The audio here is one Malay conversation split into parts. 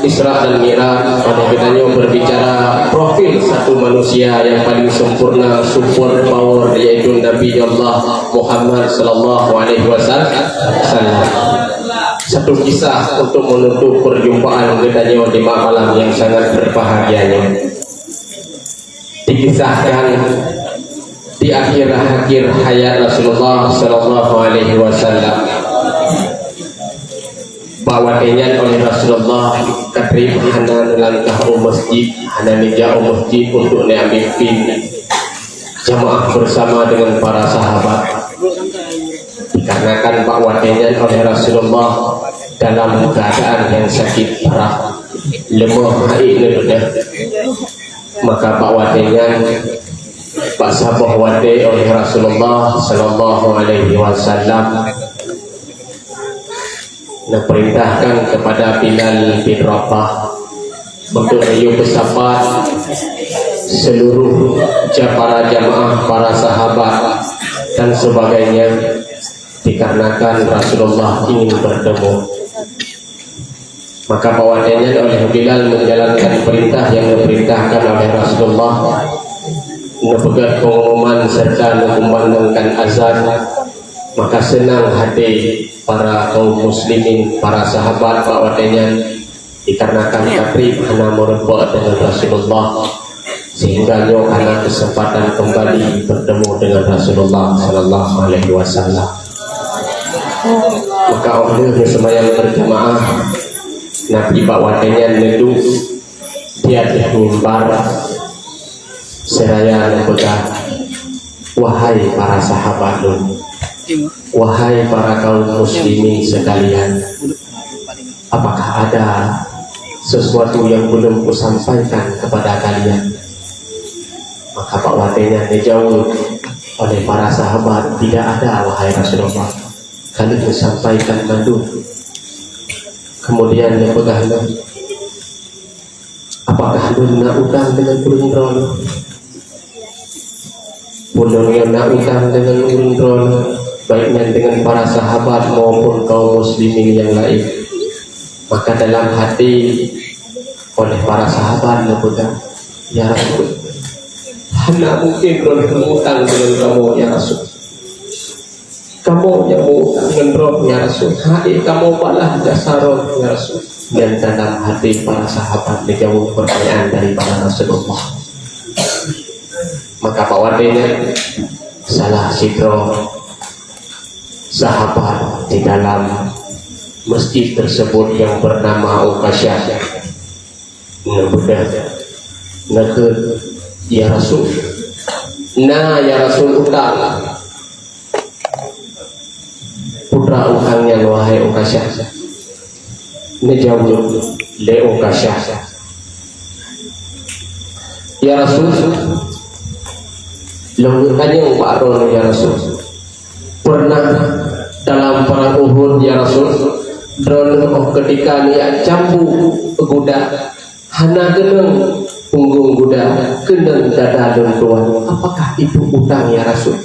Isra dan Mi'raj, pada ketika berbicara profil satu manusia yang paling sempurna, super power, yaitu Nabi Allah Muhammad sallallahu alaihi wasallam. Satu kisah untuk menutup perjumpaan keduanya di malam yang sangat berbahagianya. Dikisahkan di akhir hayat Rasulullah sallallahu alaihi wasallam, bahwa kenyan oleh Rasulullah katrib hana langkah masjid, hana meja masjid untuk ambil jamaah bersama dengan para sahabat. Dikarenakan bahwa kenyan oleh Rasulullah dalam keadaan yang sakit parah, lemah haid, maka bahwa kenyan Pak Sabah wate oleh Rasulullah sallallahu alaihi wasallam perintahkan kepada Bilal bin Rabah untuk merayu pesawat seluruh para jamaah, para sahabat dan sebagainya, dikarenakan Rasulullah ingin bertemu. Maka bawaannya oleh Bilal menjalankan perintah yang diperintahkan oleh Rasulullah, mempegat pengumuman serta memandangkan azan. Maka senang hati para kaum muslimin, para sahabat bawaannya, dikarenakan takrib hana merebut dengan Rasulullah, sehingga nyo karena kesempatan kembali bertemu dengan Rasulullah sallallahu alaihi wasallam. Maka oleh semayang berjamaah, Nabi bawaannya neduk dia di mimbar seraya mempegang, wahai para sahabat, wahai para kaum muslimin sekalian, apakah ada sesuatu yang belum kusampaikan kepada kalian? Maka Pak Watenya dijawab oleh para sahabat, tidak ada wahai Rasulullah, kami menyampaikan madu. Kemudian dia pegang, apakah nak utang dengan urun-urun? Pulangnya nak utang dengan urun-urun, baiknya dengan para sahabat maupun kaum muslimin yang lain. Maka dalam hati oleh para sahabat berpegang, ya Rasul, hanya mungkin berhutang dengan kamu ya Rasul. Kamu yang berhutang dengan roh ya Rasul. Hai kamu balah jasarot ya Rasul. Dan dalam hati para sahabat dijawab pertanyaan daripada Rasulullah. Maka bawaannya salah sidro sahabat di dalam masjid tersebut yang bernama Ukasyah, nakut ya Rasul, ya Rasul utang, putra utangnya wahai Ukasyah. Nejawab le Ukasyah, ya Rasul, lengkapnya Pak Ron ya Rasul, pernah dalam perang Uhud ya Rasul, drone ketika niat campu kuda, hana geneng punggung kuda, geneng dada dan tuan, apakah itu utang ya Rasul?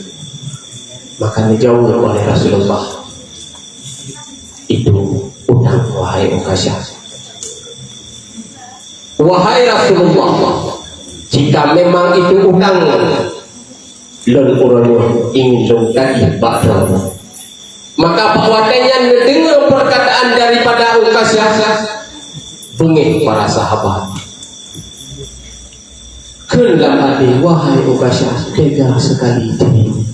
Maka dijawab oleh Rasulullah, itu utang wahai Ukasyah. Wahai Rasulullah, jika memang itu utang, lon urangnya ingin lengkap bakal, maka bawaannya mendengar perkataan daripada Ukasyah, bengih para sahabat. Kelam hati, wahai Ukasyah, tega sekali dirimu.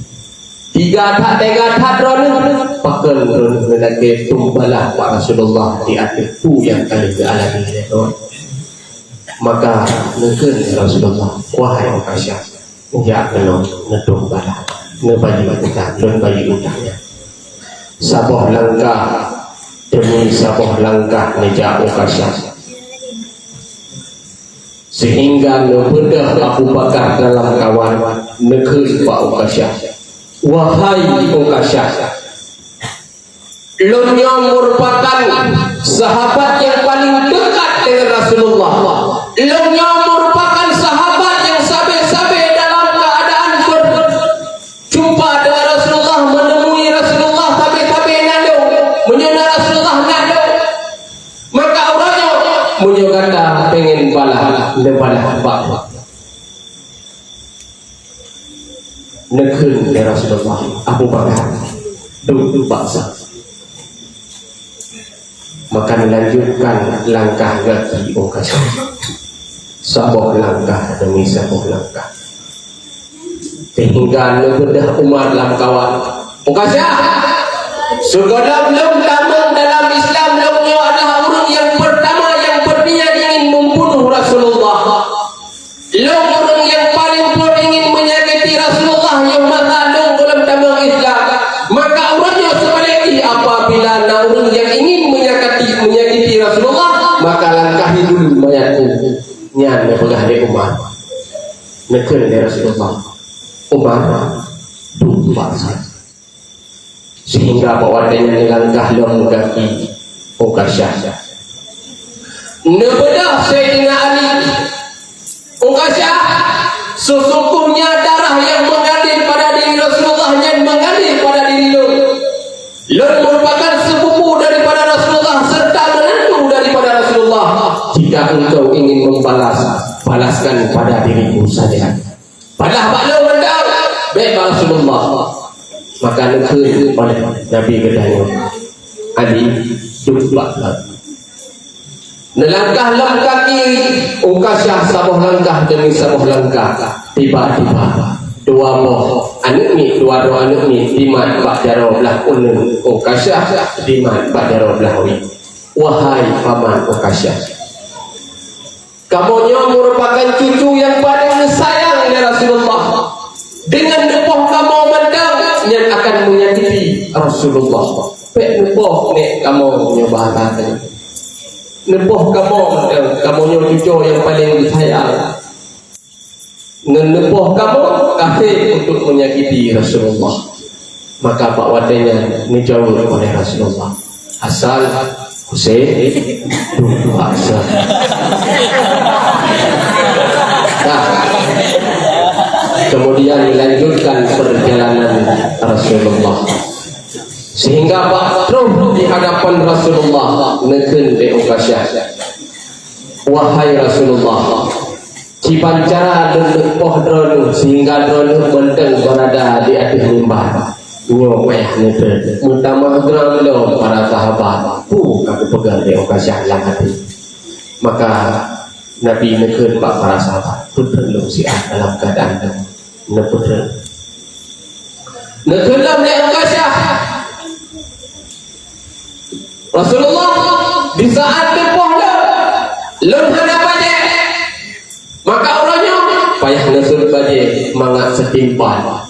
Tiga tak tega tak drone, pakal drone melaki tumbalah Pak Rasulullah di atas tu yang kali dialami itu. Maka mungkin Rasulullah, wahai Ukasyah, ya kena ngedung balah, ngebagi utang, dan bagi utangnya. Sabah langkah demi sabah langkah nejak Ukasyah, sehingga membedah Abu Bakar dalam kawan negeri Pak Ukasyah. Wahai Ukasyah, Lunya merupakan sahabat yang paling dekat dengan Rasulullah. Lunya merupakan sahabat yang sabe-sabe dalam keadaan berjumpa dengan Rasulullah, menemui Rasulullah tabe-tabe nado, menyena Rasulullah nado. Maka orangnya munyo kata pengen balah bak nekun ya Rasulullah Abu Bakar duduk baksa, maka melanjutkan langkah kaki okasya, sabuh langkah demi sabuh langkah, sehingga bedah umat langkawan okasya segala belum tamang dalam Islam belumnya adalah orang yang pertama yang berniat ingin membunuh Rasulullah, orang yang paling ingin menyakiti Rasulullah yang matalung dalam tamang Islam. Maka orangnya sebaliknya apabila orang yang ingin menyakiti Rasulullah, maka langkahi dulu mayatku nyan pegah di Umar nekun di Rasulullah. Umar duduk baksa sehingga bawaannya langkah long kaki Ukasyah nebedah Sayyidina Ali. Ukasyah sesungguhnya darah yang mengalir pada diri Rasulullah yang mengalir pada diri lo merupakan sepupu daripada Rasulullah serta menantu daripada Rasulullah. Jika engkau ingin balaskan pada dirimu saja, balah baklo mendam baik Rasulullah. Maka nekun oleh Nabi katanya Ali duduk nelangkah kaki Ukasyah sabuh langkah demi sabuh langkah. Tiba-tiba dua anak ni dimat bak jaro belah unun Ukasyah dimat bak jaro belah wi. Wahai paman Ukasyah, kamunya merupakan cucu yang paling sayang dari Rasulullah. Dengan nepoh kamu mendang yang akan menyakiti Rasulullah. Pek nepoh nek kamu nyoba tanya. Nepoh kamu mendang kamu cucu yang paling disayang. Nepoh kamu kafir untuk menyakiti Rasulullah. Maka pak wadanya dijauh oleh Rasulullah. Asal Husain duduk asal. Kemudian dilanjutkan perjalanan Rasulullah sehingga Badruh di hadapan Rasulullah nekun di Ukasyah. Wahai Rasulullah, cipancara lepoh drone sehingga drone benteng berada di atas limbah nyopeh nekun utama geram lo para sahabat aku pegang di Ukasyah yang hati. Maka Nabi nekun para sahabat putren lo siap dalam keadaan neputren nekelam di Ukasyah. Rasulullah di saat tepoh lon hana baje, maka orangnya payah nasul baje mangat setimpal.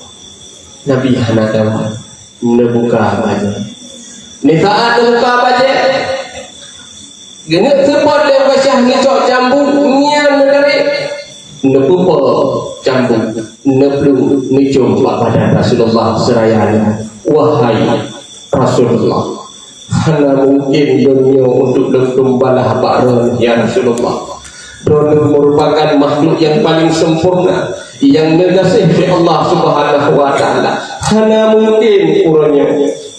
Nabi hana tahu nebuka baje ni saat nebuka baje genep sepot di Ukasyah ngicok jambu ngian dari nepupo jambu neplu nicum pada Rasulullah serayanya. Wahai Rasulullah, hana mungkin dunia untuk lembalah bakron ya Rasulullah. Dunia merupakan makhluk yang paling sempurna yang dikasihi oleh Allah Subhanahu wa taala. Hana mungkin urangnya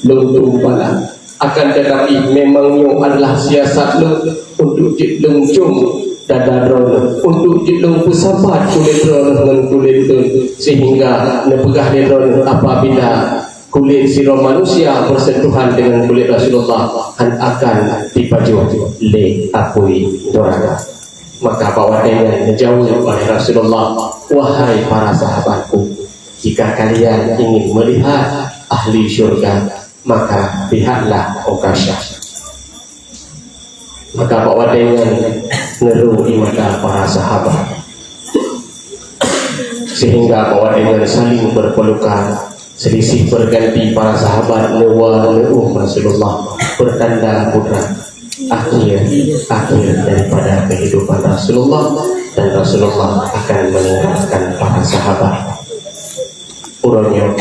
lembalah, akan tetapi memangnya adalah siasat lu untuk lengcum dada drone, untuk jilung pusapat kulit drone dengan kulit itu, sehingga nepegah di drone apabila kulit sirah manusia bersentuhan dengan kulit Rasulullah akan dipaju le apui doraka. Maka bawaannya jauh oleh Rasulullah. Wahai para sahabatku, jika kalian ingin melihat ahli syurga, maka lihatlah Ukasyah. Maka bawa dengan ngeru di mata para sahabat, sehingga bawa dengan saling berpelukan, selisih berganti para sahabat newa Rasulullah bertanda putra akhir daripada kehidupan Rasulullah, dan Rasulullah akan meninggalkan para sahabat. Urangnya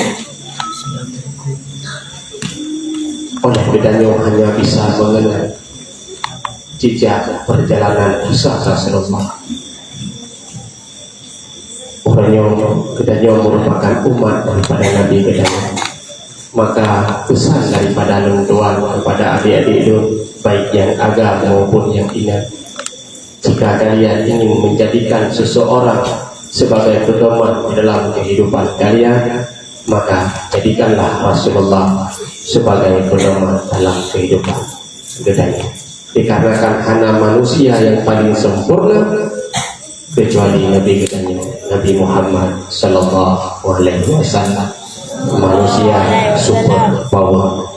oleh bedanya hanya bisa mengenal jejak perjalanan kisah Rasulullah. Orangnya kedanya merupakan umat daripada Nabi kedanya. Maka pesan daripada orang tua kepada adik-adik itu, baik yang agak maupun yang ingat, Jika kalian ingin menjadikan seseorang sebagai pedoman di dalam kehidupan kalian, maka jadikanlah Rasulullah sebagai pedoman dalam kehidupan kalian. Dikarenakan hanya manusia yang paling sempurna kecuali Nabi kita, Nabi Muhammad Sallallahu Alaihi Wasallam, manusia super power.